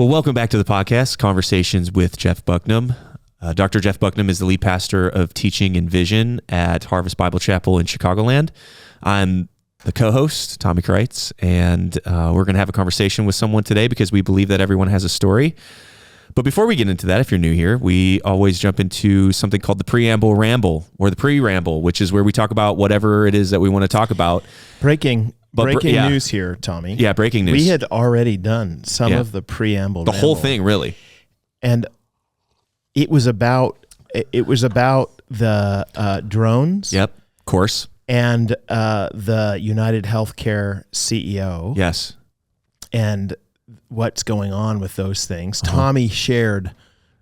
Well, welcome back to the podcast, Conversations with Jeff Bucknam. Dr. Jeff Bucknam is the lead pastor of Teaching and Vision at Harvest Bible Chapel in Chicagoland. I'm the co-host, Tommy Creutz, and we're going to have a conversation with someone today because we believe that everyone has a story. But before we get into that, if you're new here, we always jump into something called the preamble ramble or the pre-ramble, which is where we talk about whatever it is that we want to talk about. Breaking news here, Tommy. Yeah, breaking news. We had already done some of the preamble. The whole thing, really. And it was about the drones. Yep, of course. And the United Healthcare CEO. Yes. And what's going on with those things. Tommy shared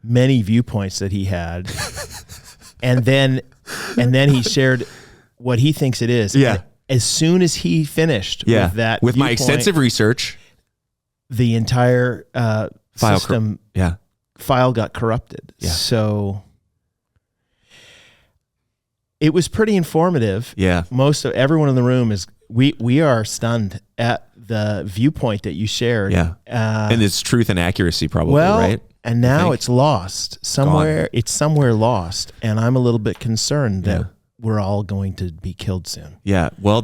many viewpoints that he had. and then he shared what he thinks it is. Yeah. And as soon as he finished with that with my extensive research, the entire file got corrupted. Yeah. So it was pretty informative. Yeah. Most of everyone in the room we are stunned at the viewpoint that you shared. Yeah. And it's truth and accuracy probably, right? And now it's lost. It's somewhere lost. And I'm a little bit concerned that we're all going to be killed soon. Yeah. Well,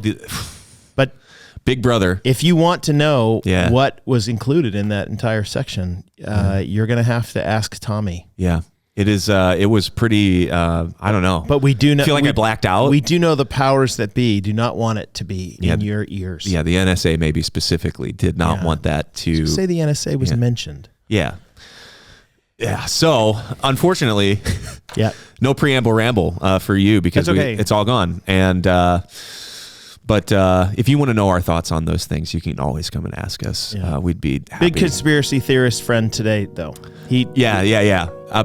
but Big Brother. If you want to know what was included in that entire section, you're going to have to ask Tommy. Yeah. It is. It was pretty. I don't know. But we do know. I feel like I blacked out. We do know the powers that be do not want it to be in your ears. Yeah, the NSA maybe specifically did not want that to. Say the NSA was mentioned. Yeah. Yeah. So unfortunately, no preamble ramble for you because it's all gone. And but if you want to know our thoughts on those things, you can always come and ask us. Yeah. We'd be happy. Big conspiracy theorist friend today, though.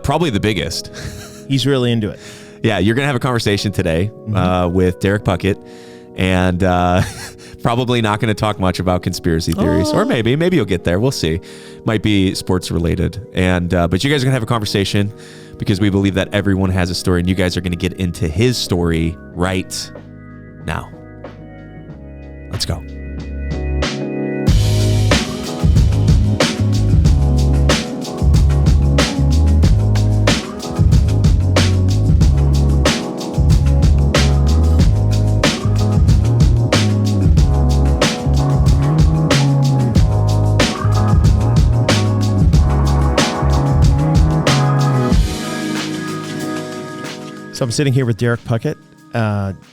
Probably the biggest. He's really into it. Yeah, you're going to have a conversation today with Derrick Puckett, and probably not going to talk much about conspiracy theories, or maybe you'll get there. We'll see. Might be sports related, and but you guys are going to have a conversation because we believe that everyone has a story, and you guys are going to get into his story right now. Let's go. So I'm sitting here with Derrick Puckett.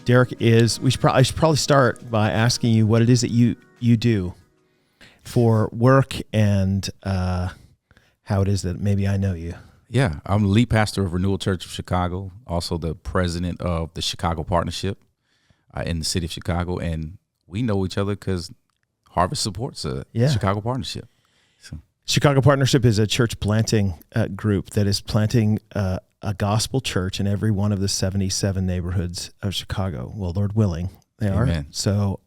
Derrick I should probably start by asking you what it is that you do for work and how it is that maybe I know you. Yeah, I'm the lead pastor of Renewal Church of Chicago, also the president of the Chicago Partnership in the city of Chicago, and we know each other because Harvest supports a Chicago Partnership. So. Chicago Partnership is a church planting group that is planting a gospel church in every one of the 77 neighborhoods of Chicago. Well, Lord willing, they Amen. are. So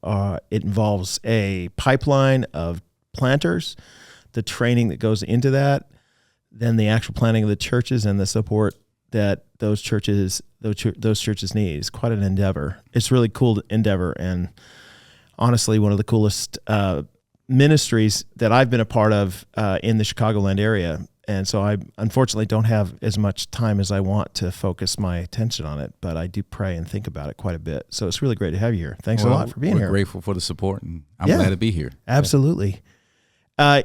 it involves a pipeline of planters, the training that goes into that, then the actual planting of the churches and the support that those churches need. It's quite an endeavor. It's a really cool endeavor, and honestly, one of the coolest ministries that I've been a part of in the Chicagoland area. And so I unfortunately don't have as much time as I want to focus my attention on it, but I do pray and think about it quite a bit. So it's really great to have you here. Thanks a lot for being here. We're grateful for the support, and I'm glad to be here. Absolutely. You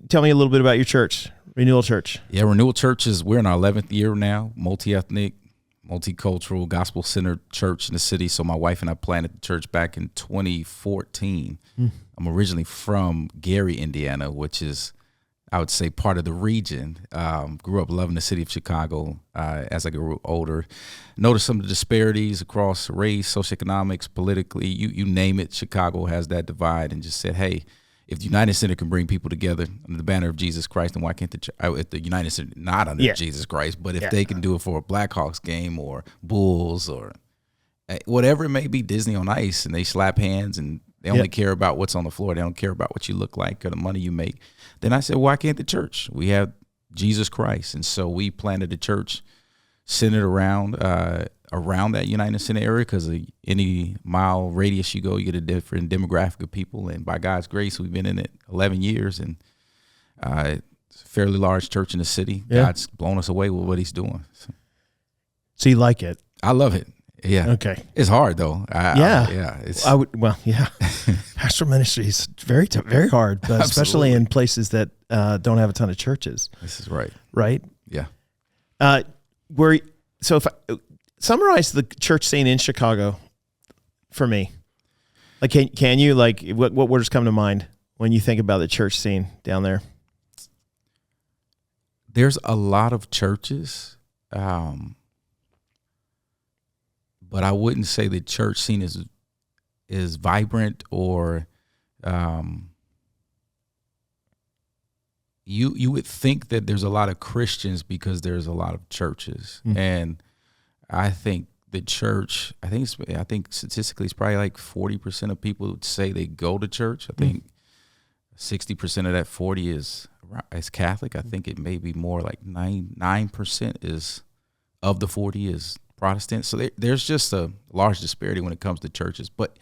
tell me a little bit about your church, Renewal Church. Yeah, Renewal Church we're in our 11th year now, multi-ethnic, multicultural, gospel-centered church in the city. So my wife and I planted the church back in 2014. I'm originally from Gary, Indiana, which is, I would say, part of the region. Grew up loving the city of Chicago as I grew older. Noticed some of the disparities across race, socioeconomics, politically, you name it. Chicago has that divide, and just said, hey, if the United Center can bring people together under the banner of Jesus Christ, then why can't the United Center, not under Jesus Christ, but if they can do it for a Blackhawks game or Bulls or whatever it may be, Disney on Ice, and they slap hands and they only care about what's on the floor. They don't care about what you look like or the money you make. Then I said, why can't the church? We have Jesus Christ. And so we planted a church centered around that United Center area, because any mile radius you go, you get a different demographic of people. And by God's grace, we've been in it 11 years. And It's a fairly large church in the city. Yeah. God's blown us away with what he's doing. So you like it? I love it. Yeah. Okay. It's hard though. It's Pastoral ministry is very hard, but especially in places that don't have a ton of churches. This is right. Right? Yeah. So if I summarize the church scene in Chicago for me, like can you, like, what words come to mind when you think about the church scene down there? There's a lot of churches, but I wouldn't say the church scene is vibrant or you would think that there's a lot of Christians because there's a lot of churches. Mm-hmm. And I think the church, I think statistically it's probably like 40% of people would say they go to church. I think 60% of that 40 is Catholic. I think it may be more like 9% is of the 40 is Protestant. So there's just a large disparity when it comes to churches. But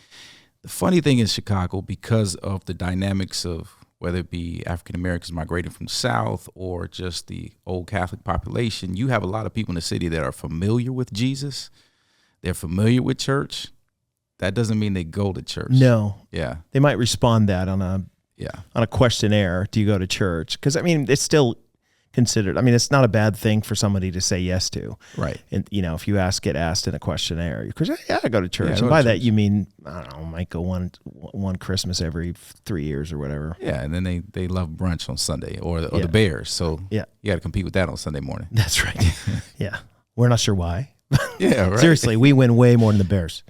the funny thing in Chicago, because of the dynamics of whether it be African Americans migrating from the South or just the old Catholic population, you have a lot of people in the city that are familiar with Jesus. They're familiar with church. That doesn't mean they go to church. No. Yeah. They might respond that on a questionnaire. Do you go to church? Because, I mean, it's still considered. I mean, it's not a bad thing for somebody to say yes to. Right. And, if you get asked in a questionnaire, because, I go to church. Yeah, and by that, you mean, I don't know, might go one Christmas every 3 years or whatever. Yeah, and then they love brunch on Sunday or the Bears. So you got to compete with that on Sunday morning. That's right. Yeah. We're not sure why. Yeah, right. Seriously, we win way more than the Bears.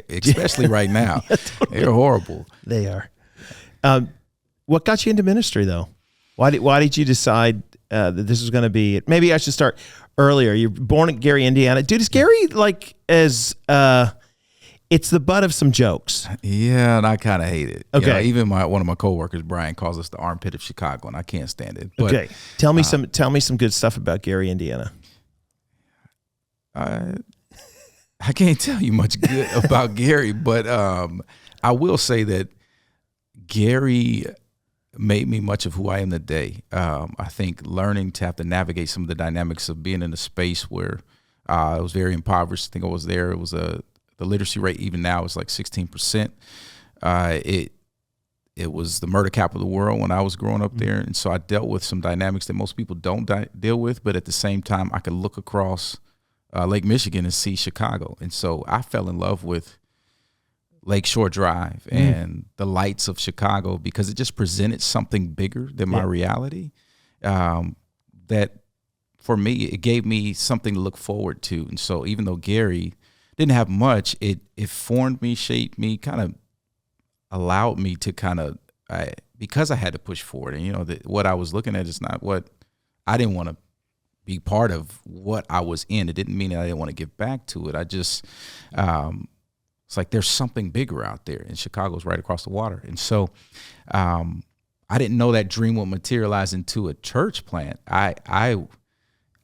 Especially right now. Totally. They're horrible. They are. What got you into ministry, though? Why did you decide that this was going to be? Maybe I should start earlier. You're born in Gary, Indiana. Dude, is Gary it's the butt of some jokes? Yeah, and I kind of hate it. Okay. Even one of my coworkers, Brian, calls us the armpit of Chicago, and I can't stand it. But, okay. Tell me some good stuff about Gary, Indiana. I can't tell you much good about Gary, but I will say that Gary made me much of who I am today. I think learning to have to navigate some of the dynamics of being in a space where it was very impoverished. I think I was there. It was the literacy rate even now is like 16%. It was the murder capital of the world when I was growing up there. And so I dealt with some dynamics that most people don't deal with, but at the same time, I could look across Lake Michigan and see Chicago. And so I fell in love with Lakeshore Drive and the lights of Chicago because it just presented something bigger than my reality. That for me, it gave me something to look forward to. And so even though Gary didn't have much, it formed me, shaped me, kind of allowed me to because I had to push forward. And, what I was looking at is not what I didn't want to be part of what I was in. It didn't mean that I didn't want to give back to it. I just, it's like there's something bigger out there, and Chicago's right across the water. And so I didn't know that dream would materialize into a church plant. I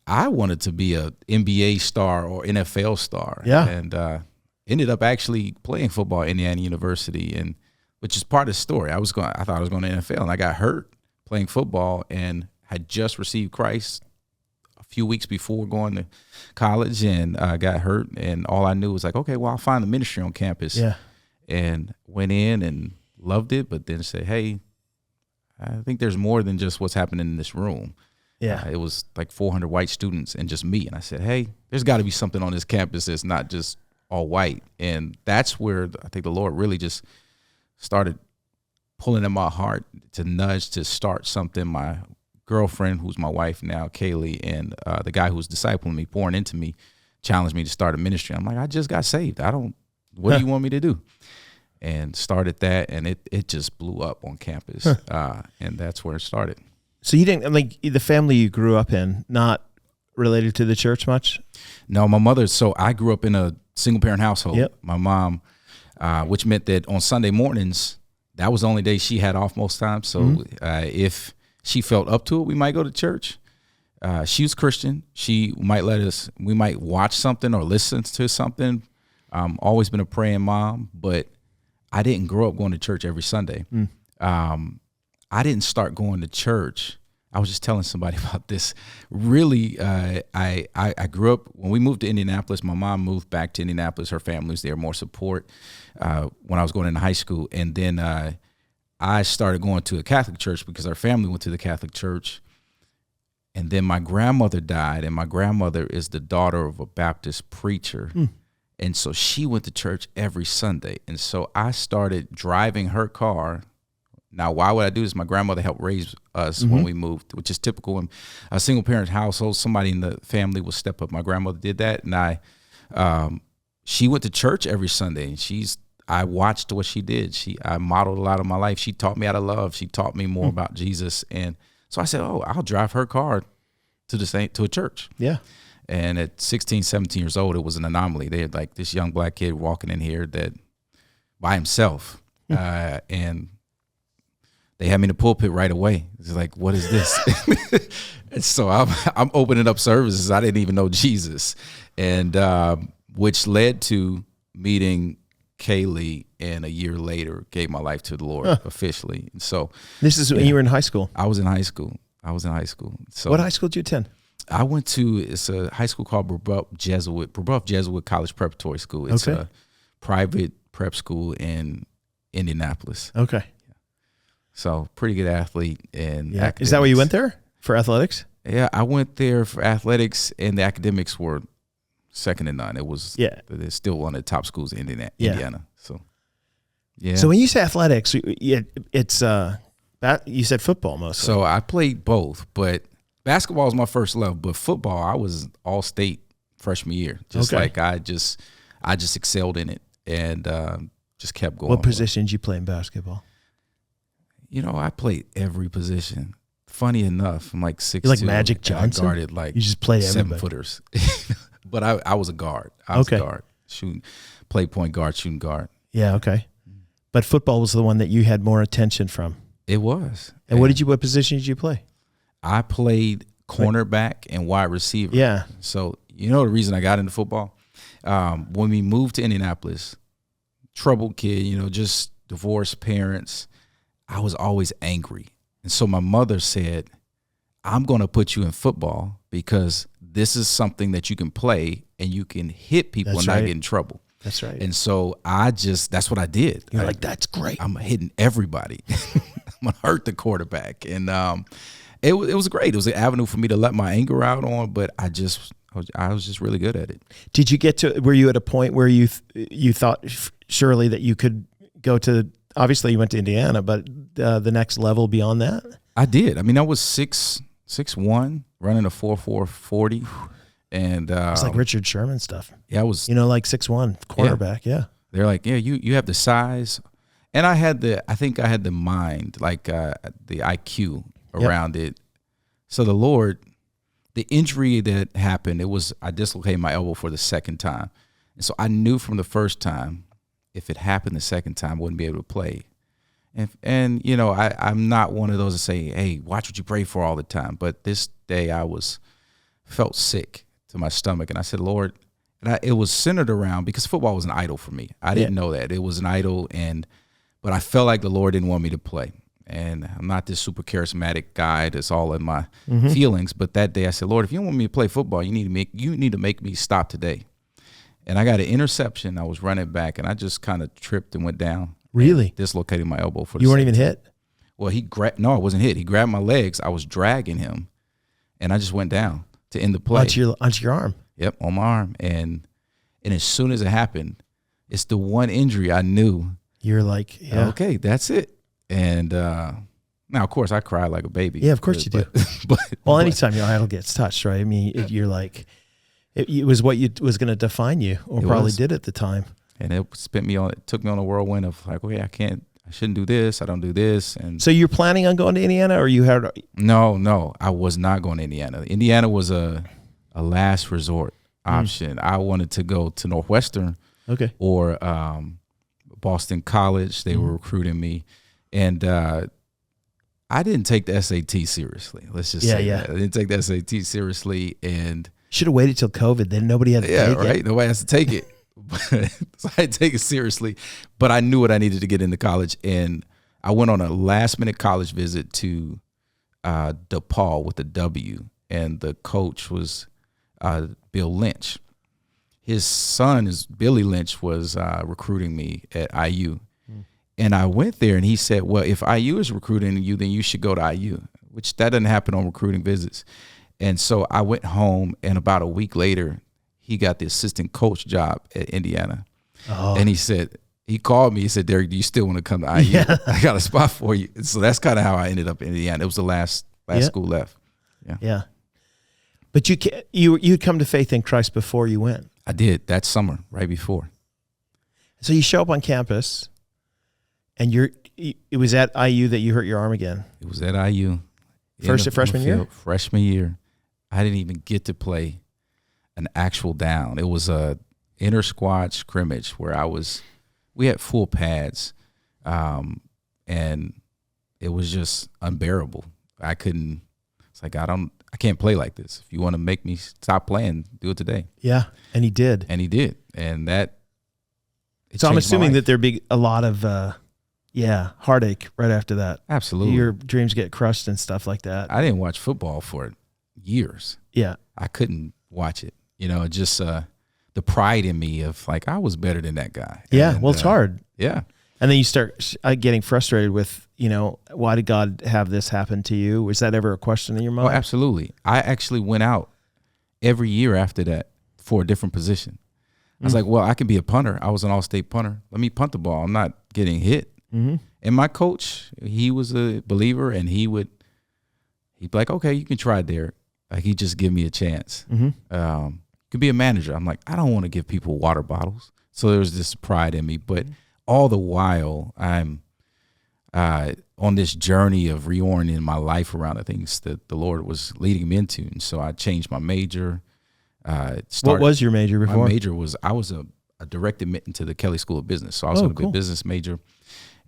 wanted to be a NBA star or NFL star. Yeah. And ended up actually playing football at Indiana University, and which is part of the story. I thought I was going to NFL, and I got hurt playing football and had just received Christ a few weeks before going to college, and got hurt. And all I knew was like, okay, well, I'll find the ministry on campus. Yeah. And went in and loved it, but then said, hey, I think there's more than just what's happening in this room. Yeah. It was like 400 white students and just me. And I said, hey, there's got to be something on this campus that's not just all white. And that's where I think the Lord really just started pulling in my heart to nudge to start something. My girlfriend, who's my wife now, Kaylee, and the guy who was discipling me, pouring into me, challenged me to start a ministry. I'm like, I just got saved. What do you want me to do? And started that, and it just blew up on campus. And that's where it started. So you didn't, the family you grew up in, not related to the church much? No, my mother, so I grew up in a single parent household. Yep. My mom, which meant that on Sunday mornings, that was the only day she had off most times. So if she felt up to it, we might go to church. She was Christian. She might we might watch something or listen to something. Always been a praying mom, but I didn't grow up going to church every Sunday. I didn't start going to church. I was just telling somebody about this. Really, I grew up, when we moved to Indianapolis, my mom moved back to Indianapolis. Her family was there, more support when I was going into high school. And then I started going to a Catholic church because our family went to the Catholic church. And then my grandmother died, and my grandmother is the daughter of a Baptist preacher. And so she went to church every Sunday. And so I started driving her car. Now, why would I do this? My grandmother helped raise us when we moved, which is typical in a single parent household. Somebody in the family will step up. My grandmother did that. And she went to church every Sunday, and I watched what she did. I modeled a lot of my life. She taught me how to love. She taught me more about Jesus. And so I said, I'll drive her car to a church. Yeah. And at 16, 17 years old, it was an anomaly. They had like this young black kid walking in here that by himself. And they had me in the pulpit right away. It's like, what is this? And so I'm opening up services. I didn't even know Jesus. And which led to meeting Kaylee, and a year later gave my life to the Lord officially. And so this is when you were in high school. I was in high school. So what high school did you attend? I went to, it's a high school called Brebeuf Jesuit College Preparatory School. It's a private prep school in Indianapolis. Okay. So pretty good athlete. And is that why you went there, for athletics? Yeah, I went there for athletics, and the academics were second to none. It was it's still one of the top schools in Indiana. So yeah. So when you say athletics, it's you said football mostly. So I played both, but basketball was my first love. But football, I was all state freshman year. Like I just excelled in it, and just kept going. What position did you play in basketball? I played every position. Funny enough, I'm like 6'2". You're like Magic Johnson. I guarded like you just played 7-footers. But I was a guard. I was a guard. Played point guard, shooting guard. Yeah, okay. But football was the one that you had more attention from. It was. And what position did you play? I played cornerback and wide receiver. Yeah. So the reason I got into football? When we moved to Indianapolis, troubled kid, just divorced parents, I was always angry. And so my mother said, I'm going to put you in football because this is something that you can play and you can hit people and not get in trouble. That's right. And so that's what I did. You're like, that's great. I'm hitting everybody. I'm going to hurt the quarterback. And it was great. It was an avenue for me to let my anger out on, but I was just really good at it. Did you were you at a point where you thought surely that you could go to, obviously you went to Indiana, but the next level beyond that? I did. I mean, I was 6'1", running a 4.4 40, and it's like Richard Sherman stuff. Yeah, I was. Like 6'1" quarterback. Yeah. They're like, yeah, you have the size, and I think I had the mind, like the IQ around it. So the Lord, the injury that happened, I dislocated my elbow for the second time, and so I knew from the first time, if it happened the second time, I wouldn't be able to play. And I'm not one of those that say, hey, watch what you pray for all the time. But this day I felt sick to my stomach. And I said, Lord, and it was centered around, because football was an idol for me. I didn't know that. It was an idol. But I felt like the Lord didn't want me to play. And I'm not this super charismatic guy that's all in my feelings. But that day I said, Lord, if you don't want me to play football, you need to make me stop today. And I got an interception. I was running back, and I just kind of tripped and went down. Really? Dislocated my elbow for the You weren't even hit? Well, I wasn't hit. He grabbed my legs. I was dragging him, and I just went down to end the play. Onto your arm? Yep, on my arm. And as soon as it happened, it's the one injury I knew. You're like, yeah. Okay, that's it. And now, of course, I cried like a baby. Yeah, of course you do. Anytime your idol gets touched, right? I mean, you're like, it was what was going to define you, or probably did at the time. And it took me on a whirlwind of like, okay, I shouldn't do this. I don't do this. And so you're planning on going to Indiana, or you had? No, I was not going to Indiana. Indiana was a last resort option. I wanted to go to Northwestern, or Boston College. They were recruiting me, and I didn't take the SAT seriously. Let's just say that. I didn't take the SAT seriously, and should have waited till COVID. Then nobody had to take it. Right. Nobody has to take it. So I had to take it seriously, but I knew what I needed to get into college, and I went on a last-minute college visit to DePaul with a W, and the coach was Bill Lynch. His son, Billy Lynch, was recruiting me at IU. And I went there, and he said, well, if IU is recruiting you, then you should go to IU, which that doesn't happen on recruiting visits. And so I went home, and about a week later, he got the assistant coach job at Indiana. Oh. And he called me. He said, Derrick, do you still want to come to IU? Yeah. I got a spot for you. So that's kind of how I ended up in Indiana. It was the last school left. Yeah. But you'd come to faith in Christ before you went. I did that summer, right before. So you show up on campus, and it was at IU that you hurt your arm again. It was at IU. Freshman year? Freshman year. I didn't even get to play an actual down. It was a inter squad scrimmage where we had full pads, and it was just unbearable. It's like, I can't play like this. If you want to make me stop playing, do it today. Yeah, and he did. And that. So I'm assuming that there'd be a lot of, heartache right after that. Absolutely. Your dreams get crushed and stuff like that. I didn't watch football for years. Yeah. I couldn't watch it. Just the pride in me of like, I was better than that guy. Yeah, and, it's hard. Yeah. And then you start getting frustrated with, why did God have this happen to you? Was that ever a question in your mind? Oh, absolutely. I actually went out every year after that for a different position. I was like, well, I can be a punter. I was an all-state punter. Let me punt the ball. I'm not getting hit. Mm-hmm. And my coach, he was a believer, and he'd be like, okay, you can try it there. Like, he'd just give me a chance. Mm-hmm. Could be a manager. I'm like, I don't want to give people water bottles. So there was this pride in me. But all the while, I'm on this journey of reorienting my life around the things that the Lord was leading me into. And so I changed my major. What was your major before? My major was, I was a direct admit to the Kelley School of Business. So I was going to be a business major.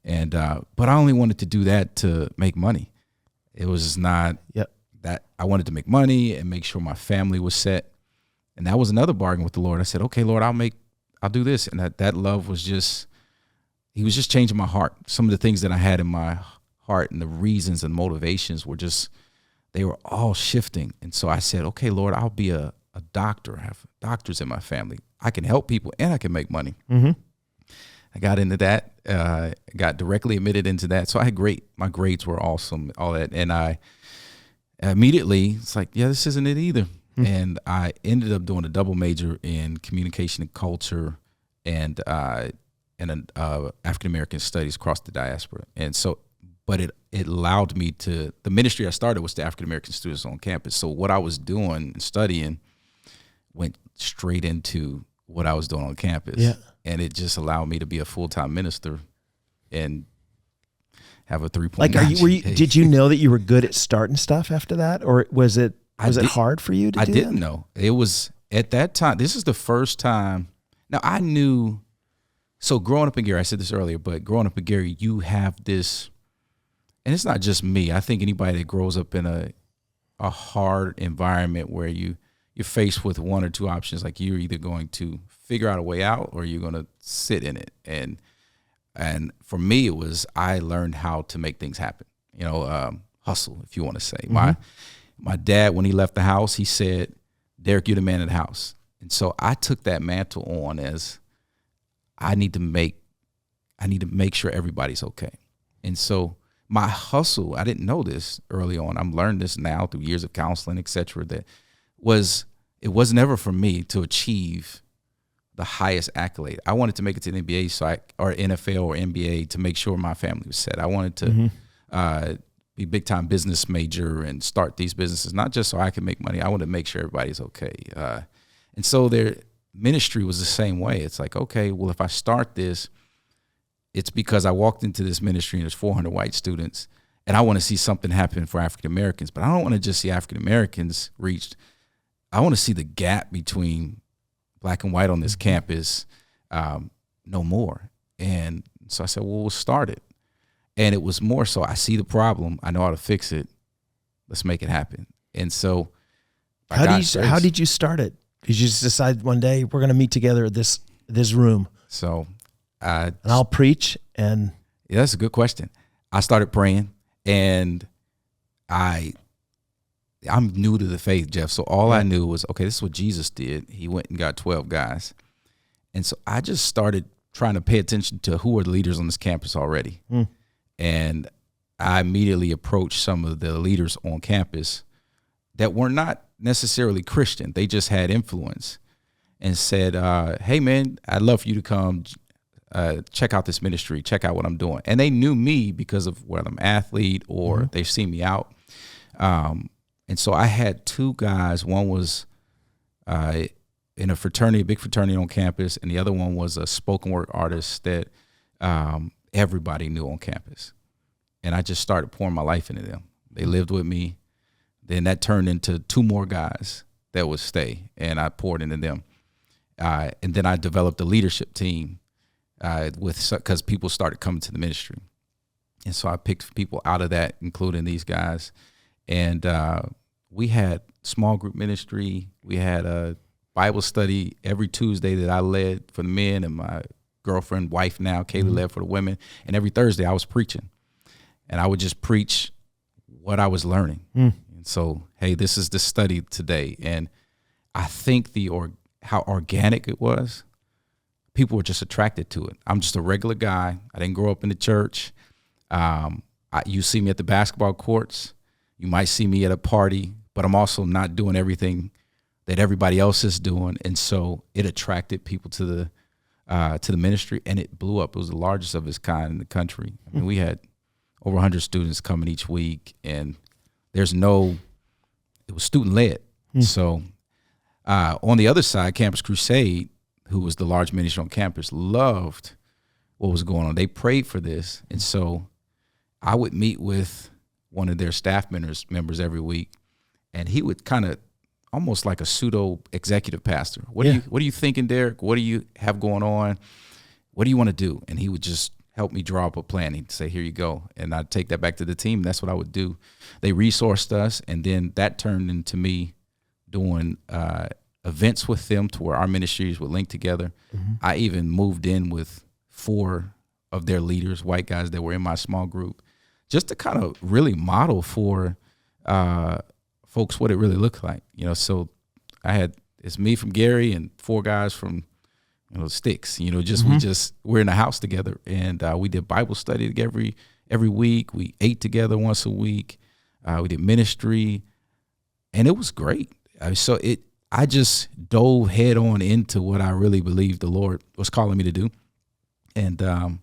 And but I only wanted to do that to make money. It was not that I wanted to make money and make sure my family was set. And that was another bargain with the Lord. I said, okay, Lord, I'll do this. And that love was he was just changing my heart. Some of the things that I had in my heart and the reasons and motivations they were all shifting. And so I said, okay, Lord, I'll be a doctor. I have doctors in my family. I can help people and I can make money. Mm-hmm. I got into that, got directly admitted into that. So my grades were awesome, all that. And I immediately, it's like, this isn't it either. Mm-hmm. And I ended up doing a double major in communication and culture and African-American studies across the diaspora. And so, but it allowed me the ministry I started was to African-American students on campus. So what I was doing and studying went straight into what I was doing on campus. Yeah. And it just allowed me to be a full-time minister and have a 3.9. Did you know that you were good at starting stuff after that? Or was it hard for you to do that? I didn't know. It was at that time. This is the first time. Now I knew, so growing up in Gary, I said this earlier, but growing up in Gary, you have this, and it's not just me. I think anybody that grows up in a hard environment where you're faced with one or two options, like you're either going to figure out a way out or you're going to sit in it. And for me, it was, I learned how to make things happen, hustle, if you want to say. Mm-hmm. My dad, when he left the house, he said, Derrick, you're the man of the house. And so I took that mantle on as I need to make sure everybody's okay. And so my hustle, I didn't know this early on. I'm learning this now through years of counseling, et cetera, it was never for me to achieve the highest accolade. I wanted to make it to the NBA or NFL or NBA to make sure my family was set. I wanted to be big time business major and start these businesses, not just so I could make money. I wanted to make sure everybody's okay. And so their ministry was the same way. It's like, okay, well, if I start this, it's because I walked into this ministry and there's 400 white students and I want to see something happen for African Americans, but I don't want to just see African Americans reached. I want to see the gap between black and white on this campus no more. And so I said, well, we'll start it. And it was more so I see the problem. I know how to fix it. Let's make it happen. And so how did you start it? Did you just decide one day we're going to meet together at this room? So and I'll preach. And yeah, that's a good question. I started praying, and I'm new to the faith, Jeff. So all I knew was, okay, this is what Jesus did. He went and got 12 guys. And so I just started trying to pay attention to who are the leaders on this campus already. And I immediately approached some of the leaders on campus that were not necessarily Christian. They just had influence, and said, hey, man, I'd love for you to come check out this ministry, check out what I'm doing. And they knew me because of whether I'm an athlete or they've seen me out. And so I had two guys. One was in a fraternity, a big fraternity on campus, and the other one was a spoken word artist that everybody knew on campus. And I just started pouring my life into them. They lived with me. Then that turned into two more guys that would stay, and I poured into them. And then I developed a leadership team because people started coming to the ministry. And so I picked people out of that, including these guys. And we had small group ministry. We had a Bible study every Tuesday that I led for the men, and my girlfriend, wife now, Kaylee, led for the women. And every Thursday I was preaching. And I would just preach what I was learning. And so, hey, this is the study today. And I think how organic it was, people were just attracted to it. I'm just a regular guy. I didn't grow up in the church. You see me at the basketball courts. You might see me at a party, but I'm also not doing everything that everybody else is doing. And so it attracted people to the ministry, and it blew up. It was the largest of its kind in the country. I mean, we had over 100 students coming each week, and it was student led. So on the other side, Campus Crusade, who was the large ministry on campus, loved what was going on. They prayed for this. And so I would meet with one of their staff members every week, and he would kind of almost like a pseudo executive pastor. What are you thinking, Derrick? What do you have going on? What do you want to do? And he would just help me draw up a plan. He'd say, here you go. And I'd take that back to the team. And that's what I would do. They resourced us, and then that turned into me doing events with them to where our ministries would link together. I even moved in with 4 of their leaders, white guys that were in my small group, just to kind of really model for folks what it really looked like. So it's me from Gary and 4 guys from Sticks. We're in the house together, and we did Bible study every week. We ate together once a week. We did ministry, and it was great. I just dove head on into what I really believed the Lord was calling me to do. And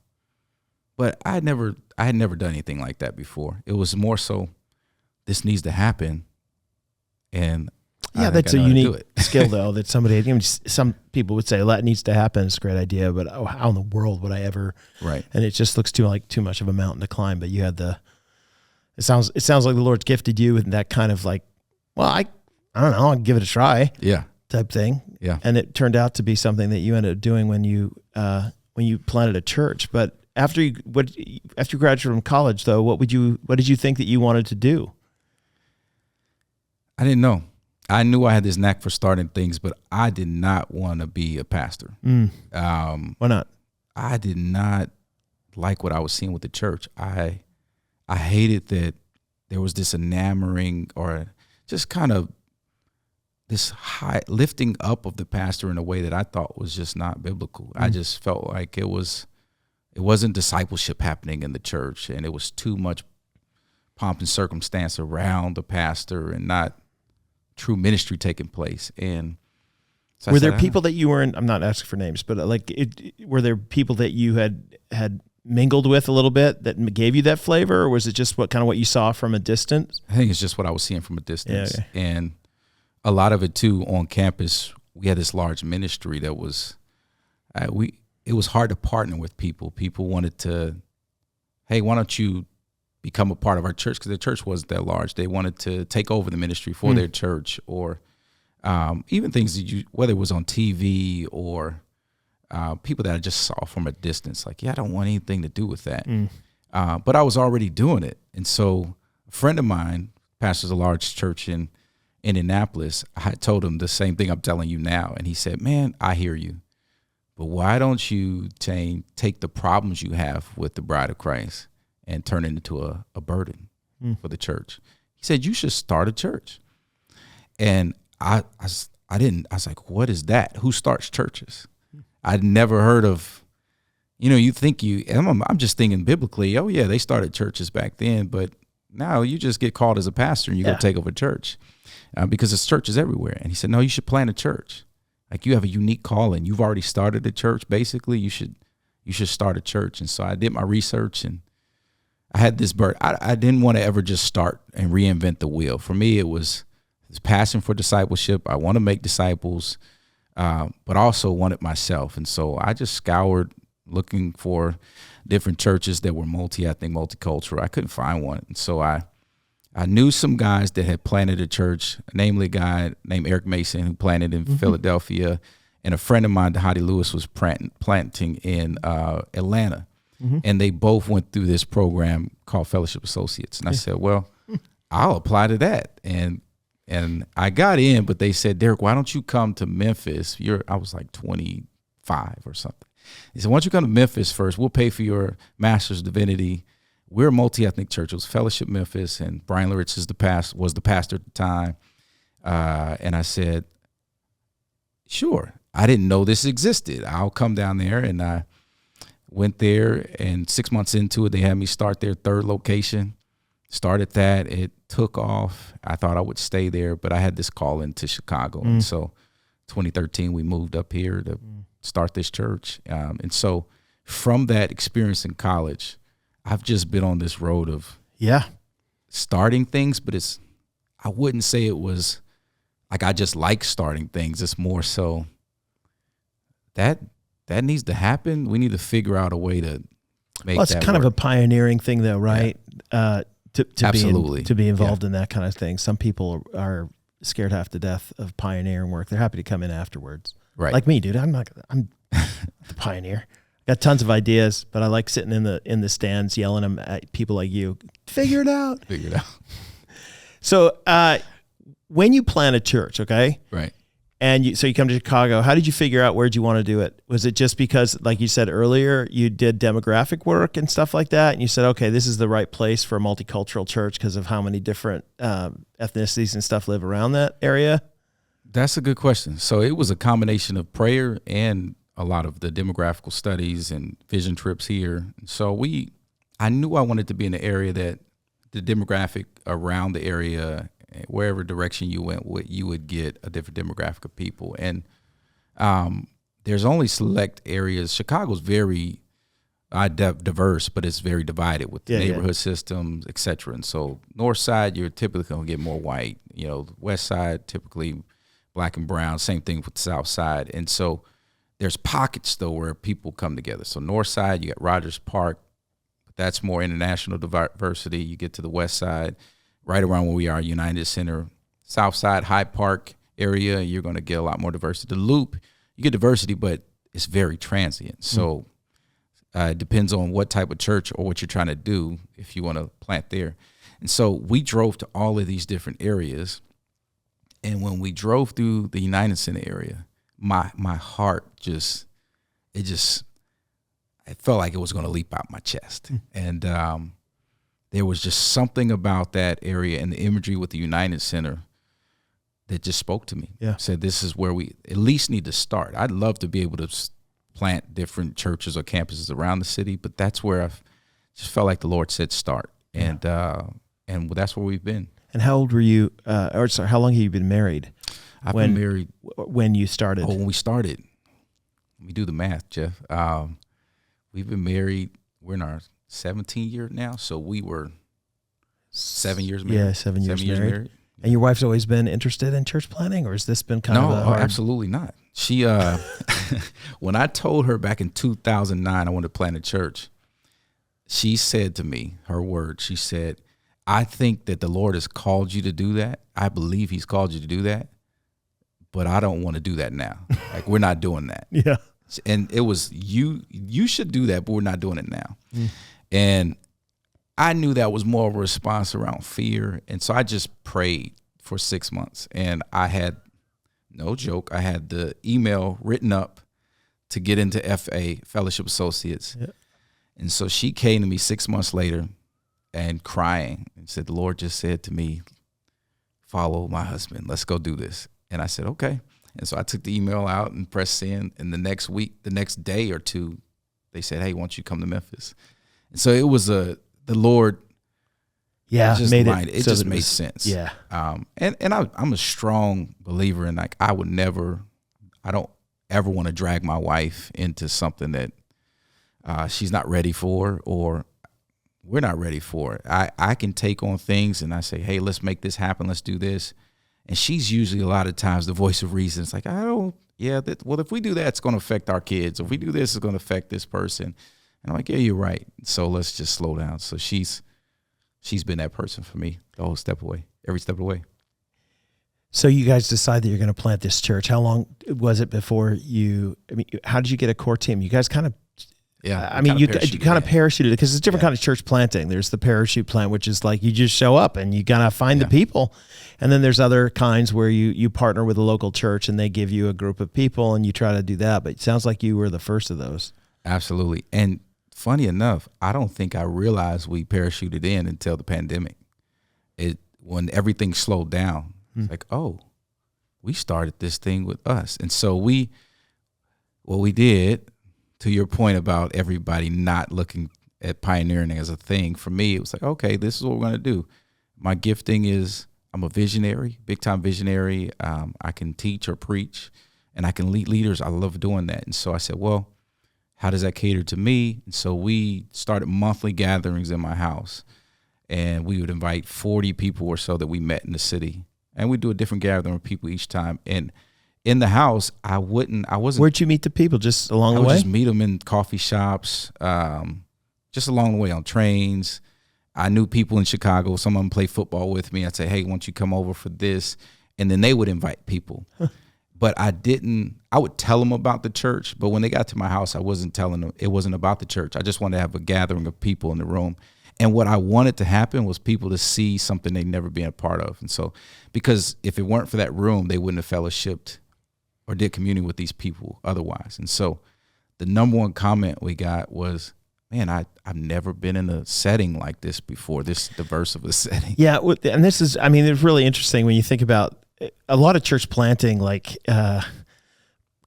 but I had never done anything like that before. It was more so, this needs to happen. And that's a unique skill, though, that somebody, some people would say, that needs to happen. It's a great idea, but how in the world would I ever? Right. And it just looks too much of a mountain to climb. But you had it sounds like the Lord's gifted you with that kind of I don't know, I'll give it a try. Yeah. Type thing. Yeah. And it turned out to be something that you ended up doing when you planted a church. But after you graduated from college, though, what did you think that you wanted to do? I didn't know. I knew I had this knack for starting things, but I did not want to be a pastor. Why not? I did not like what I was seeing with the church. I hated that there was this enamoring, or just kind of this high lifting up of the pastor in a way that I thought was just not biblical. I just felt like it wasn't discipleship happening in the church, and it was too much pomp and circumstance around the pastor and not true ministry taking place. And so were there people that you weren't, I'm not asking for names, but were there people that you had mingled with a little bit that gave you that flavor, or was it just what you saw from a distance? I think it's just what I was seeing from a distance. Yeah, okay. And a lot of it too, on campus, we had this large ministry that was, it was hard to partner with people. People wanted to, hey, why don't you become a part of our church? Because the church wasn't that large. They wanted to take over the ministry for their church, or even things that whether it was on TV or people that I just saw from a distance, I don't want anything to do with that. But I was already doing it. And so a friend of mine pastors a large church in Indianapolis. I told him the same thing I'm telling you now. And he said, man, I hear you, but why don't you take the problems you have with the bride of Christ and turn it into a burden for the church. He said, you should start a church. And I was like, what is that? Who starts churches? I'd never heard of, I'm just thinking biblically, oh yeah, they started churches back then, but now you just get called as a pastor and you go take over church because it's churches everywhere. And he said, no, you should plant a church. Like, you have a unique calling. You've already started a church. Basically, you should start a church. And so I did my research, and I had this bird. I didn't want to ever just start and reinvent the wheel. For me, it was this passion for discipleship. I want to make disciples, but also wanted myself. And so I just scoured looking for different churches that were multi-ethnic, multicultural. I couldn't find one. And so I knew some guys that had planted a church, namely a guy named Eric Mason who planted in Philadelphia, and a friend of mine, Dahadi Lewis, was planting in Atlanta. And they both went through this program called Fellowship Associates. And I said, well, I'll apply to that. And I got in, but they said, Derrick, why don't you come to Memphis? I was like 25 or something. He said, why don't you come to Memphis first? We'll pay for your master's of divinity. We're a multi-ethnic church. It was Fellowship Memphis, and Brian Luritz was the pastor at the time. And I said, sure. I didn't know this existed. I'll come down there. And I went there, and 6 months into it, they had me start their third location. Started that. It took off. I thought I would stay there, but I had this call into Chicago. And so 2013, we moved up here to start this church. And so from that experience in college, I've just been on this road of starting things, but I wouldn't say it was like I just like starting things. It's more so that needs to happen. We need to figure out a way to make that it's kind of a pioneering thing, though, right? Yeah. Absolutely. To be involved in that kind of thing. Some people are scared half to death of pioneering work. They're happy to come in afterwards. Right. Like me, dude. I'm the pioneer. Got tons of ideas, but I like sitting in the stands yelling them at people like you. Figure it out. So when you plant a church, okay? Right. And so you come to Chicago, how did you figure out where'd you want to do it? Was it just because, like you said earlier, you did demographic work and stuff like that, and you said, okay, this is the right place for a multicultural church because of how many different ethnicities and stuff live around that area? That's a good question. So it was a combination of prayer and a lot of the demographical studies and vision trips here. So I knew I wanted to be in the area that the demographic around the area, wherever direction you went, you would get a different demographic of people. And there's only select areas. Chicago's very diverse, but it's very divided with the neighborhood systems, et cetera. And so north side, you're typically going to get more white. The west side, typically black and brown. Same thing with the south side. And so there's pockets, though, where people come together. So north side, you got Rogers Park. That's more international diversity. You get to the west side, right around where we are, United Center. South side, Hyde Park area, you're going to get a lot more diversity. The Loop, you get diversity, but it's very transient. So it depends on what type of church or what you're trying to do if you want to plant there. And so we drove to all of these different areas. And when we drove through the United Center area, my heart it felt like it was going to leap out my chest. And there was just something about that area and the imagery with the United Center that just spoke to me. Yeah. Said, this is where we at least need to start. I'd love to be able to plant different churches or campuses around the city, but that's where I just felt like the Lord said start. And that's where we've been. And how old were you, how long have you been married? I've been married. When you started? When we started. Let me do the math, Jeff. We've been married. We're in our 17th year now, so we were 7 years married. Yeah, 7 years married. And your wife's always been interested in church planting, or has this been kind of No, absolutely not. She, when I told her back in 2009 I wanted to plant a church, she said to me, her words, she said, I think that the Lord has called you to do that. I believe he's called you to do that, but I don't want to do that now. Like, we're not doing that. Yeah. And it was, you should do that, but we're not doing it now. And I knew that was more of a response around fear. And so I just prayed for 6 months. And I had, no joke, I had the email written up to get into FA, Fellowship Associates. Yeah. And so she came to me 6 months later and crying and said, the Lord just said to me, follow my husband. Let's go do this. And I said, okay. And so I took the email out and pressed send. And the next day or two, they said, hey, why don't you come to Memphis? And so it was the Lord. Yeah, just made lined, it. It so just that made sense. Yeah. And I'm a strong believer in, like, I don't ever want to drag my wife into something that she's not ready for, or we're not ready for it. I can take on things and I say, hey, let's make this happen. Let's do this. And she's usually a lot of times the voice of reason. It's like, well, if we do that, it's going to affect our kids. If we do this, it's going to affect this person. And I'm like, yeah, you're right. So let's just slow down. So she's been that person for me the whole step away, every step of the way. So you guys decide that you're going to plant this church. How long was it before how did you get a core team? You guys kind of, you kind of parachuted, because it's a different kind of church planting. There's the parachute plant, which is like you just show up and you gotta find the people. And then there's other kinds where you partner with a local church and they give you a group of people and you try to do that. But it sounds like you were the first of those. Absolutely. And funny enough, I don't think I realized we parachuted in until the pandemic. When everything slowed down, it's like, oh, we started this thing with us. And so what we did, to your point about everybody not looking at pioneering as a thing, for me, it was like, okay, this is what we're going to do. My gifting is I'm a visionary, big time visionary. I can teach or preach, and I can lead leaders. I love doing that. And so I said, well, how does that cater to me? And so we started monthly gatherings in my house, and we would invite 40 people or so that we met in the city. And we'd do a different gathering of people each time. And in the house, I wasn't. Where'd you meet the people? Just along the way? I would just meet them in coffee shops, just along the way on trains. I knew people in Chicago. Some of them played football with me. I'd say, hey, why don't you come over for this? And then they would invite people. But I would tell them about the church. But when they got to my house, I wasn't telling them. It wasn't about the church. I just wanted to have a gathering of people in the room. And what I wanted to happen was people to see something they'd never been a part of. And so, because if it weren't for that room, they wouldn't have fellowshipped or did communion with these people otherwise. And so the number one comment we got was, man, I've never been in a setting like this before, this diverse of a setting. Yeah, and this is, it's really interesting when you think about a lot of church planting, like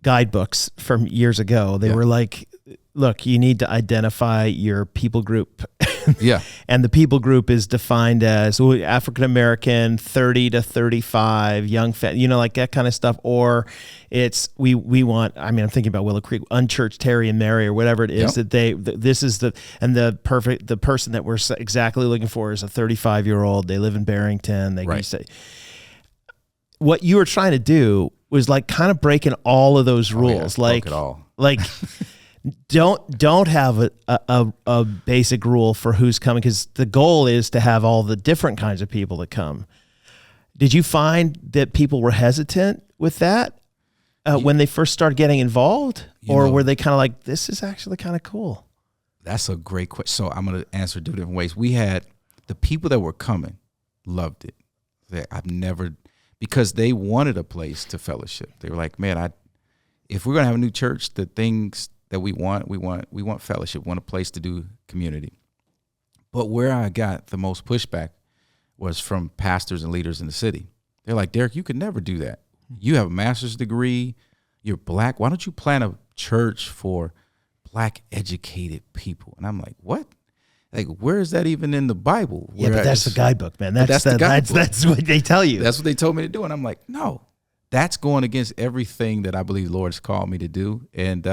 guidebooks from years ago. They were like, look, you need to identify your people group. Yeah. And the people group is defined as African-American, 30 to 35, young, like that kind of stuff. Or it's, we want, I'm thinking about Willow Creek, unchurched Terry and Mary or whatever it is that this is the person that we're exactly looking for is a 35-year-old. They live in Barrington. They can say, what you were trying to do was like kind of breaking all of those rules. Broke it all. Like, don't have a basic rule for who's coming, because the goal is to have all the different kinds of people that come. Did you find that people were hesitant with that when they first started getting involved, or were they kind of like, this is actually kind of cool? That's a great question. So I'm going to answer it different ways. We had the people that were coming loved it. Because they wanted a place to fellowship. They were like, man, if we're going to have a new church, the things that we want fellowship, we want a place to do community. But where I got the most pushback was from pastors and leaders in the city. They're like, Derrick, you could never do that. You have a master's degree. You're Black. Why don't you plant a church for Black educated people? And I'm like, what? Like, where is that even in the Bible? Yeah, but that's the guidebook, man. That's what they tell you. That's what they told me to do. And I'm like, no, that's going against everything that I believe the Lord has called me to do. And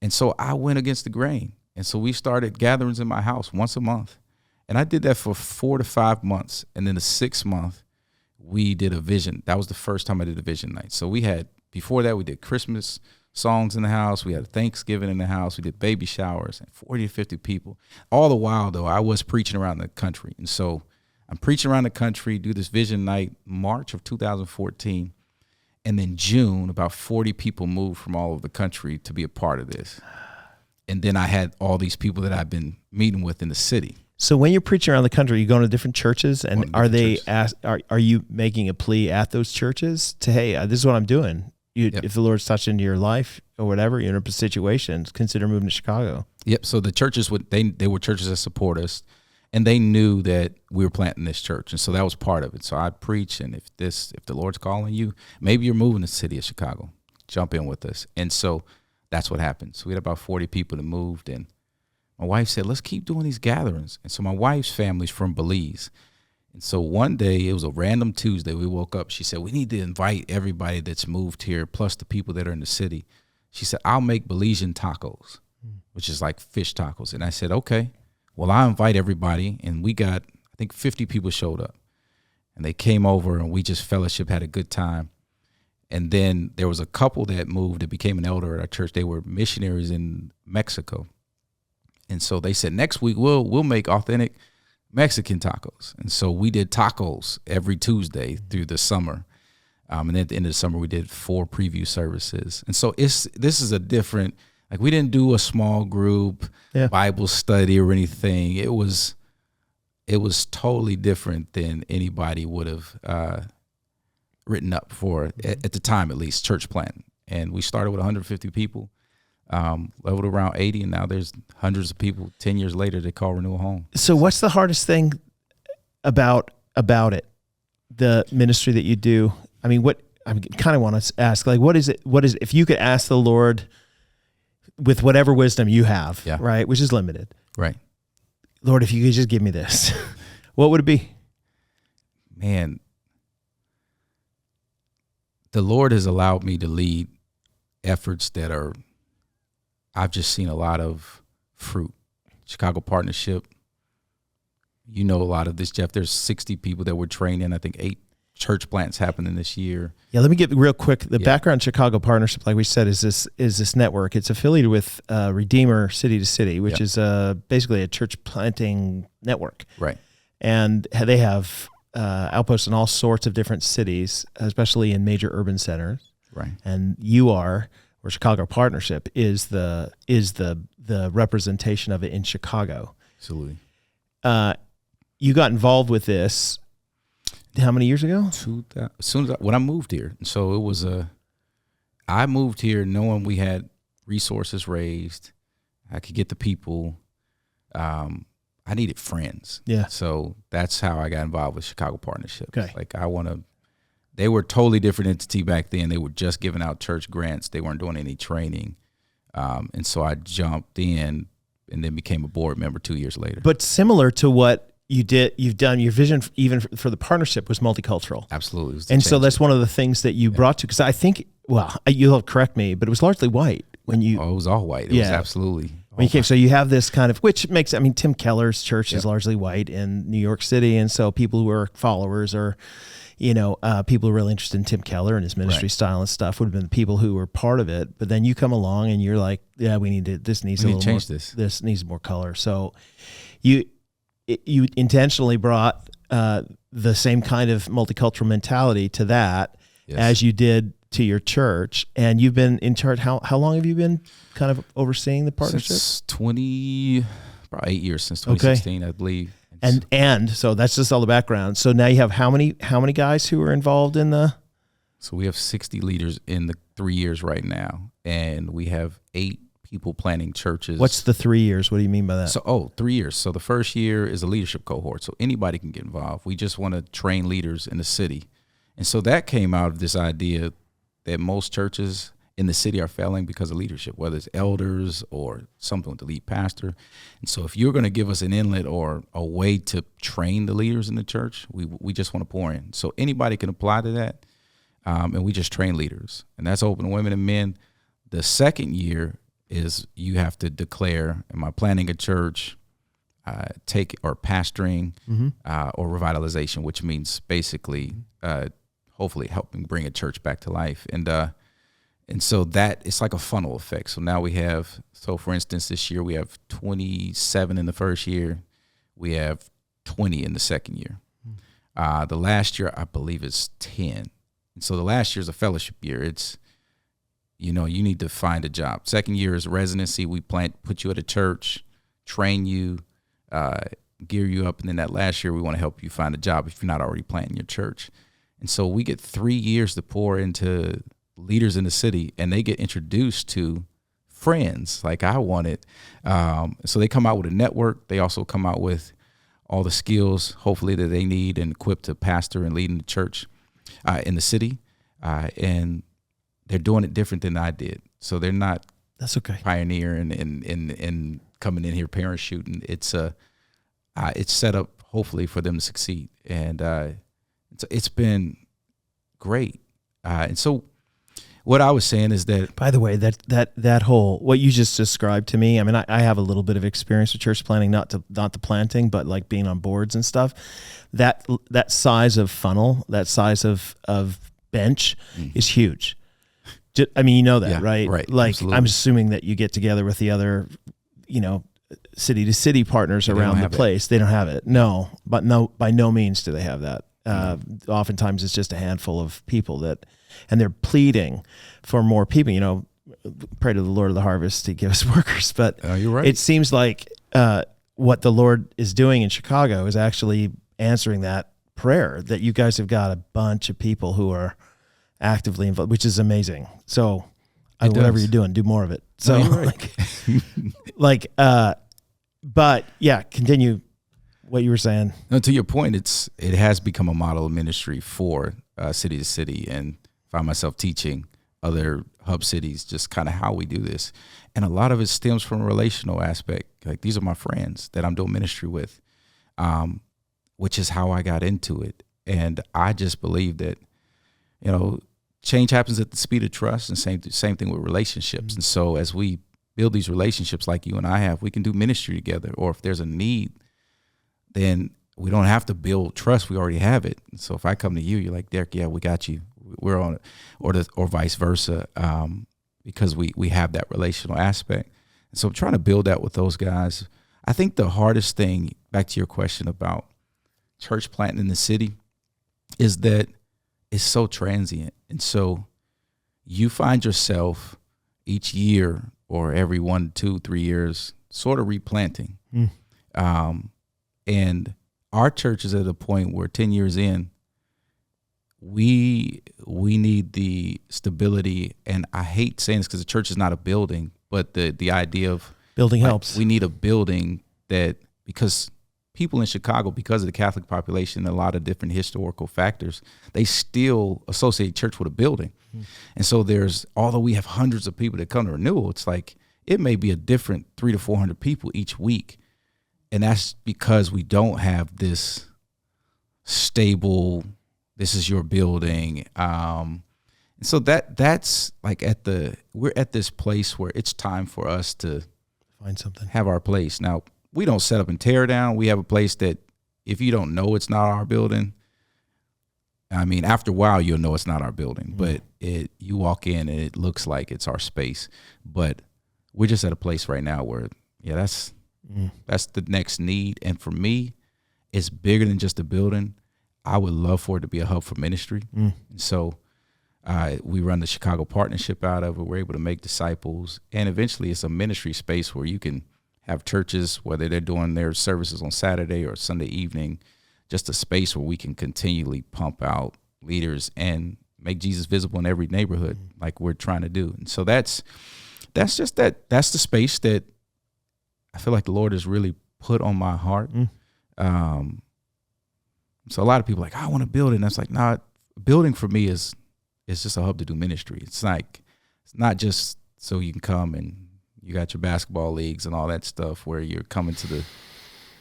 so I went against the grain. And so we started gatherings in my house once a month. And I did that for 4 to 5 months. And then the 6th month, we did a vision. That was the first time I did a vision night. So before that, we did Christmas songs in the house. We had Thanksgiving in the house. We did baby showers, and 40 to 50 people. All the while, though, I was preaching around the country. And so I'm preaching around the country, do this vision night, March of 2014. And then June, about 40 people moved from all over the country to be a part of this. And then I had all these people that I've been meeting with in the city. So when you're preaching around the country, are you going to different churches, and are you making a plea at those churches to, hey, this is what I'm doing? If the Lord's touched into your life or whatever, you're in a situation, consider moving to Chicago. Yep. So the churches they were churches that support us, And they knew that we were planting this church. And so that was part of it. So I'd preach, and if the Lord's calling you, maybe you're moving to the city of Chicago, jump in with us. And so that's what happened. So we had about 40 people that moved, and my wife said, let's keep doing these gatherings. And so my wife's family's from Belize. And so one day, it was a random Tuesday, we woke up. She said, we need to invite everybody that's moved here, plus the people that are in the city. She said, I'll make Belizean tacos, which is like fish tacos. And I said, okay. Well, I invite everybody, and we got, I think 50 people showed up, and they came over, and we just fellowship, had a good time. And then there was a couple that moved that became an elder at our church. They were missionaries in Mexico. And so they said, next week we'll make authentic Mexican tacos. And so we did tacos every Tuesday through the summer. And then at the end of the summer, we did 4 preview services. And so this is a different, like, we didn't do a small group Bible study or anything. It was totally different than anybody would have written up for, at the time at least, church planting. And we started with 150 people, leveled around 80, and now there's hundreds of people 10 years later that call Renewal home. So what's the hardest thing about it, the ministry that you do? I mean, I kind of want to ask, like, what is it, if you could ask the Lord with whatever wisdom you have, right, which is limited. Right. Lord, if you could just give me this, what would it be? Man, the Lord has allowed me to lead efforts that I've just seen a lot of fruit. Chicago Partnership, you know a lot of this, Jeff. There's 60 people that we're training. I think 8 church plants happening this year. Yeah, let me get real quick. The background Chicago Partnership, like we said, is this network. It's affiliated with Redeemer City to City, which is basically a church planting network. Right. And they have outposts in all sorts of different cities, especially in major urban centers. Right. And or Chicago Partnership is the representation of it in Chicago. Absolutely. You got involved with this how many years ago? When I moved here. So it was I moved here knowing we had resources raised. I could get the people. I needed friends. Yeah. So that's how I got involved with Chicago Partnership. Okay. Like, they were a totally different entity back then. They were just giving out church grants. They weren't doing any training. And so I jumped in and then became a board member 2 years later. But similar to what you've done, your vision even for the partnership was multicultural. Absolutely. And so that's one of the things that you brought to, because I think, well, you'll correct me, but it was largely white when you. Oh, it was all white. It was absolutely. When you came, so you have this kind of, which makes, I mean, Tim Keller's church is largely white in New York City. And so people who are followers or, people who are really interested in Tim Keller and his ministry style and stuff would have been the people who were part of it. But then you come along and you're like, yeah, this needs a little more. This needs more color. So you intentionally brought the same kind of multicultural mentality to that as you did to your church. And you've been in charge. How long have you been kind of overseeing the partnership? Since about 8 years, since 2016, I believe. And so that's just all the background. So now you have how many guys who are involved in the? So we have 60 leaders in the 3 years right now, and we have 8 people planning churches. What's the 3 years? What do you mean by that? So, 3 years. So the first year is a leadership cohort, so anybody can get involved. We just want to train leaders in the city. And so that came out of this idea that most churches in the city are failing because of leadership, whether it's elders or something with the lead pastor. And so if you're going to give us an inlet or a way to train the leaders in the church, we just want to pour in. So anybody can apply to that, and we just train leaders. And that's open to women and men. The second year is you have to declare, am I planning a church, pastoring, or revitalization, which means basically hopefully helping bring a church back to life. And so that it's like a funnel effect. So now we have, for instance, this year we have 27 in the first year. We have 20 in the second year. The last year, I believe, is 10. And so the last year is a fellowship year. It's, you need to find a job. Second year is residency. We put you at a church, train you, gear you up. And then that last year, we want to help you find a job if you're not already planting your church. And so we get 3 years to pour into leaders in the city, and they get introduced to friends like I wanted. So they come out with a network. They also come out with all the skills, hopefully, that they need and equipped to pastor and lead in the church in the city. And they're doing it different than I did. So they're not That's okay. pioneering and coming in here parachuting. It's set up hopefully for them to succeed. And it's been great. And so what I was saying is that, By the way, that whole, what you just described to me, I mean, I have a little bit of experience with church planting, not the planting, but like being on boards and stuff. That size of funnel, that size of bench is huge. I mean, you know that, Yeah, right? right. Like, Absolutely. I'm assuming that you get together with the other, city to city partners around the place. They don't have it. No, but no, by no means do they have that. Oftentimes it's just a handful of people and they're pleading for more people, pray to the Lord of the harvest to give us workers. But you're right. it seems like what the Lord is doing in Chicago is actually answering that prayer, that you guys have got a bunch of people who are actively involved, which is amazing. So whatever does. you're doing, do more of it. So you're right. but yeah, continue what you were saying. No, to your point, it has become a model of ministry for city to city, and find myself teaching other hub cities just kind of how we do this. And a lot of it stems from a relational aspect. Like, these are my friends that I'm doing ministry with, which is how I got into it. And I just believe that, change happens at the speed of trust, and same thing with relationships. And so as we build these relationships like you and I have, we can do ministry together. Or if there's a need, then we don't have to build trust. We already have it. So if I come to you, you're like, Derrick, yeah, we got you. We're on it. Or vice versa, because we have that relational aspect. And so I'm trying to build that with those guys. I think the hardest thing, back to your question about church planting in the city, is that it's so transient. And so you find yourself each year or every 1, 2, 3 years sort of replanting. And our church is at a point where 10 years in, we need the stability. And I hate saying this because the church is not a building, but the idea of Building helps. we need a building that, because people in Chicago, because of the Catholic population and a lot of different historical factors, they still associate church with a building. And so although we have hundreds of people that come to Renewal, it's like it may be a different 300 to 400 people each week. And that's because we don't have this stable, this is your building. And so that's like we're at this place where it's time for us to Find something. have our place. Now, we don't set up and tear down. We have a place that if you don't know it's not our building, I mean, after a while, you'll know it's not our building. But you walk in and it looks like it's our space. But we're just at a place right now where, that's the next need. And for me, it's bigger than just a building. I would love for it to be a hub for ministry. And so we run the Chicago partnership out of it. We're able to make disciples. And eventually it's a ministry space where you can have churches, whether they're doing their services on Saturday or Sunday evening, just a space where we can continually pump out leaders and make Jesus visible in every neighborhood like we're trying to do. And so that's the space that I feel like the Lord has really put on my heart. So a lot of people are like, I want to build it. And that's like, nah, building for me is just a hub to do ministry. It's not just so you can come and you got your basketball leagues and all that stuff where you're coming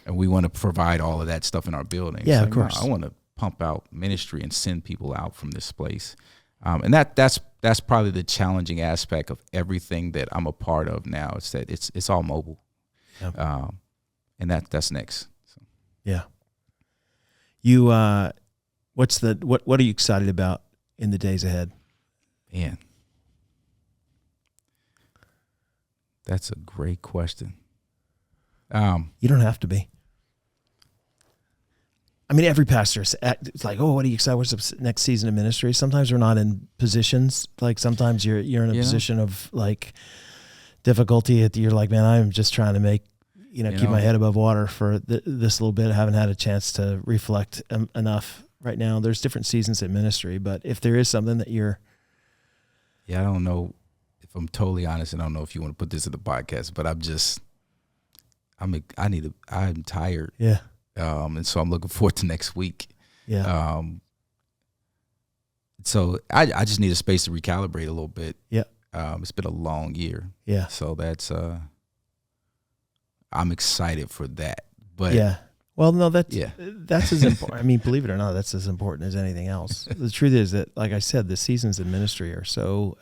and we want to provide all of that stuff in our building. Yeah, like, of course. No, I want to pump out ministry and send people out from this place. And that's probably the challenging aspect of everything that I'm a part of now. It's that it's all mobile. Yep. And that's next. So. Yeah. You, what are you excited about in the days ahead? Man, that's a great question. You don't have to be. I mean, every pastor is it's like, oh, what are you excited? What's the next season of ministry? Sometimes we're not in positions. Like sometimes you're in a position of like difficulty. You're like, man, I'm just trying to make, keep my head above water for this little bit. I haven't had a chance to reflect enough right now. There's different seasons in ministry, but if there is something that you're. Yeah, I don't know if I'm totally honest, and I don't know if you want to put this in the podcast, but I'm tired. Yeah. And so I'm looking forward to next week. Yeah. So I just need a space to recalibrate a little bit. Yeah. It's been a long year. Yeah. So that's I'm excited for that. But yeah. Well, no, that's Yeah. that's as important. I mean, believe it or not, that's as important as anything else. The truth is that, like I said, the seasons in ministry are so.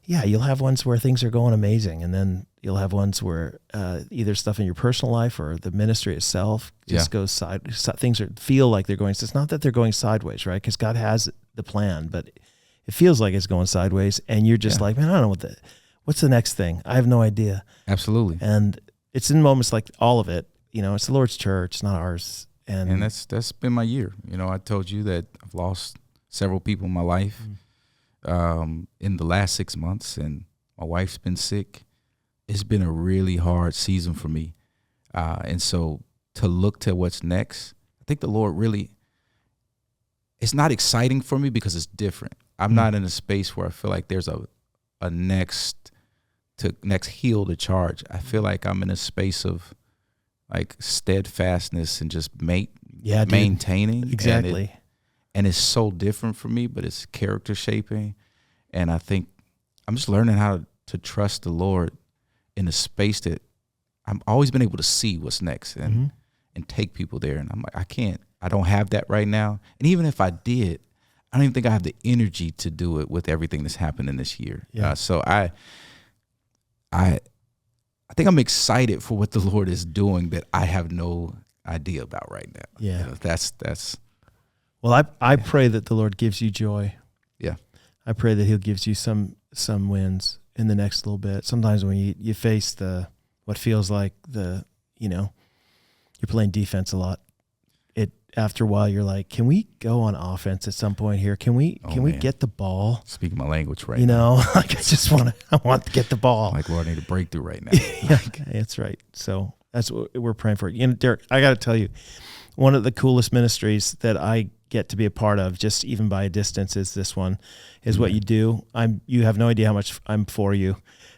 Yeah, you'll have ones where things are going amazing, and then you'll have ones where either stuff in your personal life or the ministry itself just goes things feel like they're going. So it's not that they're going sideways, right? Because God has the plan, but it feels like it's going sideways, and you're just like, man, I don't know what's the next thing. I have no idea. Absolutely. And it's in moments like all of it. It's the Lord's church, not ours. And that's been my year. I told you that I've lost several people in my life. In the last 6 months, and my wife's been sick. It's been a really hard season for me. And so to look to what's next, I think the Lord it's not exciting for me because it's different. I'm not in a space where I feel like there's a next heel to charge. I feel like I'm in a space of like steadfastness and just maintaining. Exactly. And it's so different for me, but it's character shaping. And I think I'm just learning how to trust the Lord in a space that I've always been able to see what's next and take people there. And I'm like, I don't have that right now. And even if I did, I don't even think I have the energy to do it with everything that's happening this year. Yeah. So I think I'm excited for what the Lord is doing that I have no idea about right now. Yeah. That's. Well, I pray that the Lord gives you joy. Yeah. I pray that He'll give you some wins in the next little bit. Sometimes when you face what feels like you're playing defense a lot. After a while, you're like, can we go on offense at some point here? Can we get the ball? Speaking my language right now. Like I want to get the ball. Like, Lord, I need a breakthrough right now. Yeah, that's right. So that's what we're praying for. Derrick, I got to tell you, one of the coolest ministries that I get to be a part of, just even by a distance, is this one, is what you do. You have no idea how much I'm for you,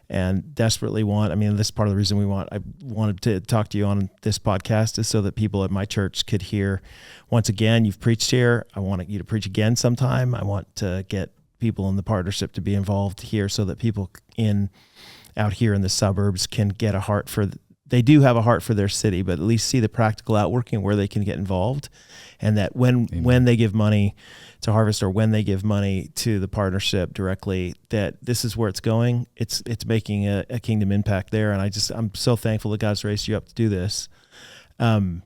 and desperately this is part of the reason I wanted to talk to you on this podcast, is so that people at my church could hear, once again, you've preached here. I want you to preach again sometime. I want to get people in the partnership to be involved here so that people out here in the suburbs can get a heart for they do have a heart for their city, but at least see the practical outworking where they can get involved. And that when they give money to Harvest, or when they give money to the partnership directly, that this is where it's going. It's making a kingdom impact there. And I'm so thankful that God's raised you up to do this. But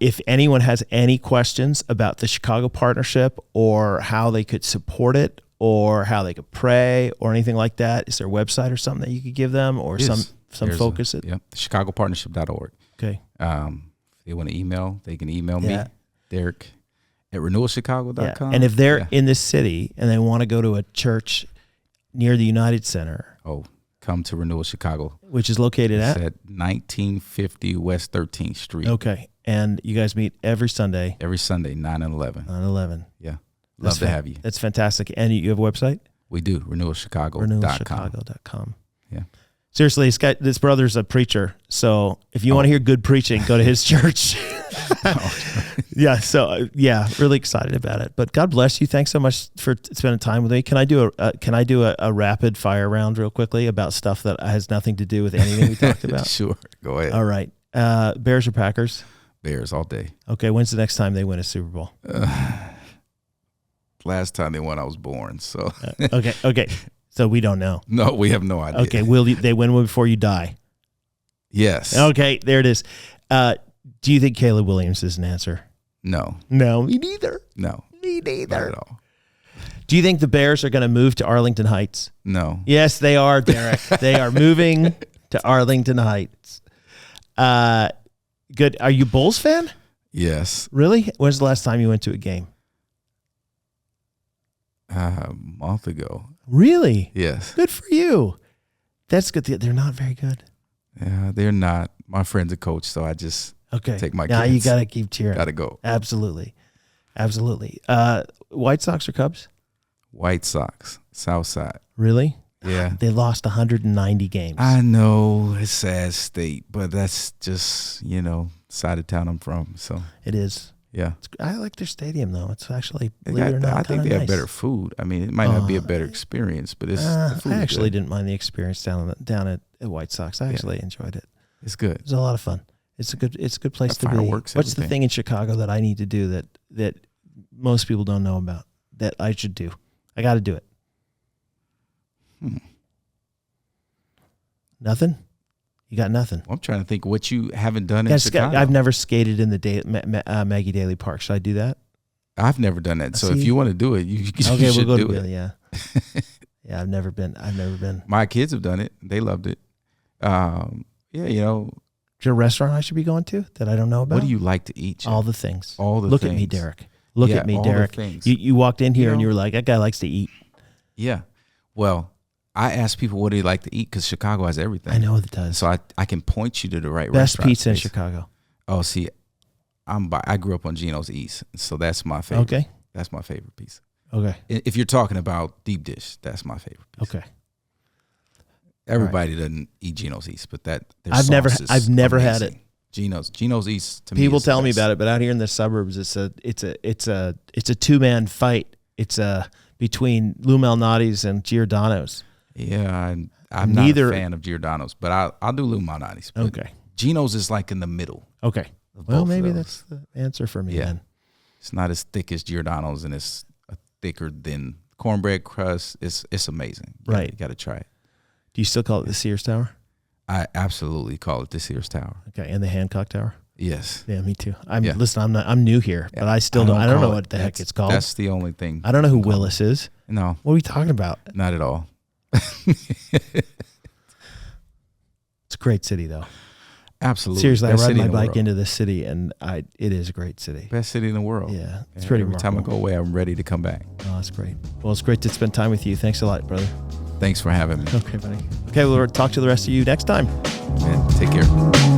if anyone has any questions about the Chicago partnership, or how they could support it, or how they could pray, or anything like that, is there a website or something that you could give them, or some focus? chicagopartnership.org. Okay. If they want to email, they can email me, Derrick, at renewalchicago.com. Yeah. And if they're in this city and they want to go to a church near the United Center, come to Renewal Chicago, which is located at 1950 West 13th Street. Okay. And you guys meet every Sunday? Every Sunday, 9 and 11. 9 and 11. Yeah. Love to have you. That's fantastic. And you have a website? We do, renewalchicago.com. Renewalchicago.com. Yeah. Seriously, this brother's a preacher. So if you want to hear good preaching, go to his church. Yeah. So really excited about it. But God bless you. Thanks so much for spending time with me. Can I do a rapid fire round real quickly about stuff that has nothing to do with anything we talked about? Sure. Go ahead. All right. Bears or Packers? Bears all day. Okay. When's the next time they win a Super Bowl? Last time they won, I was born. So okay. So we don't know. No, we have no idea. Okay. Will they win before you die? Yes. Okay. There it is. Do you think Caleb Williams is an answer? No. No, me neither. No. Me neither. Not at all. Do you think the Bears are going to move to Arlington Heights? No. Yes, they are, Derrick. They are moving to Arlington Heights. Good. Are you a Bulls fan? Yes. Really? When's the last time you went to a game? A month ago. Really? Yes. Good for you. That's good. They're not very good. Yeah, they're not. My friend's a coach, so I just take my kids. Now you got to keep cheering. Got to go. Absolutely. White Sox or Cubs? White Sox, South Side. Really? Yeah. They lost 190 games. I know it's sad state, but that's just, side of town I'm from. So It is. yeah. I like their stadium, though. It's actually, They believe it or not, I think kinda they have nice. better food. I mean, it might not be a better experience, but it's the food I is actually good. didn't mind the experience down at White Sox. I actually enjoyed it. It's good. It was a lot of fun. It's a good place Got to be. fireworks, What's the everything. thing in Chicago that I need to do that most people don't know about that I should do? I got to do it. Nothing? You got nothing? I'm trying to think what you haven't done in Chicago. I've never skated in the Maggie Daly Park. Should I do that? I've never done that. So See? if you want to do it, you Okay, should we'll go do to it. Yeah. Yeah, I've never been. My kids have done it. They loved it. Yeah, Is there a restaurant I should be going to that I don't know about? what do you like to eat? Jeff? All the things. All the Look things. at me, Derrick. Look Yeah, at me, all the Derrick. things. You walked in here and know- you were like, that guy likes to eat. Yeah. Well, I ask people what do they like to eat because Chicago has everything. I know it does. So I can point you to the right Best restaurant. pizza in Chicago. Oh, see, I grew up on Geno's East, so that's my favorite. Okay. That's my favorite pizza. Okay. If you're talking about deep dish, that's my favorite pizza. Okay. Everybody doesn't eat Geno's East, but their I've never sauce is had it. amazing. Geno's East to me. People is the tell me best. about it, but out here in the suburbs, it's a two-man fight. It's between Lou Malnati's and Giordano's. Yeah, I'm Neither- not a fan of Giordano's, but I'll do Lou Malnati's. But Okay. Geno's is like in the middle. Okay. of Well, both of maybe those. that's the answer for me Yeah. then. It's not as thick as Giordano's, and it's thicker than cornbread crust. It's amazing. Right. You got to try it. Do you still call it the Sears Tower? I absolutely call it the Sears Tower. Okay, and the Hancock Tower. Yes. Yeah, me too. Yeah. I'm new here, but I still don't. I don't know call what it- the heck that's- it's called. That's the only thing. I don't know who Willis is. No, What are we talking about? not at all. It's a great city, though. Absolutely. Seriously, I Best ride city my in the bike world. into this city, and it is a great city. Best city in the world. Yeah, it's And pretty every time I remarkable. go away, I'm ready to come back. Oh, that's great. Well, it's great to spend time with you. Thanks a lot, brother. Thanks for having me. Okay, buddy. Okay, we'll talk to the rest of you next time. Man, take care.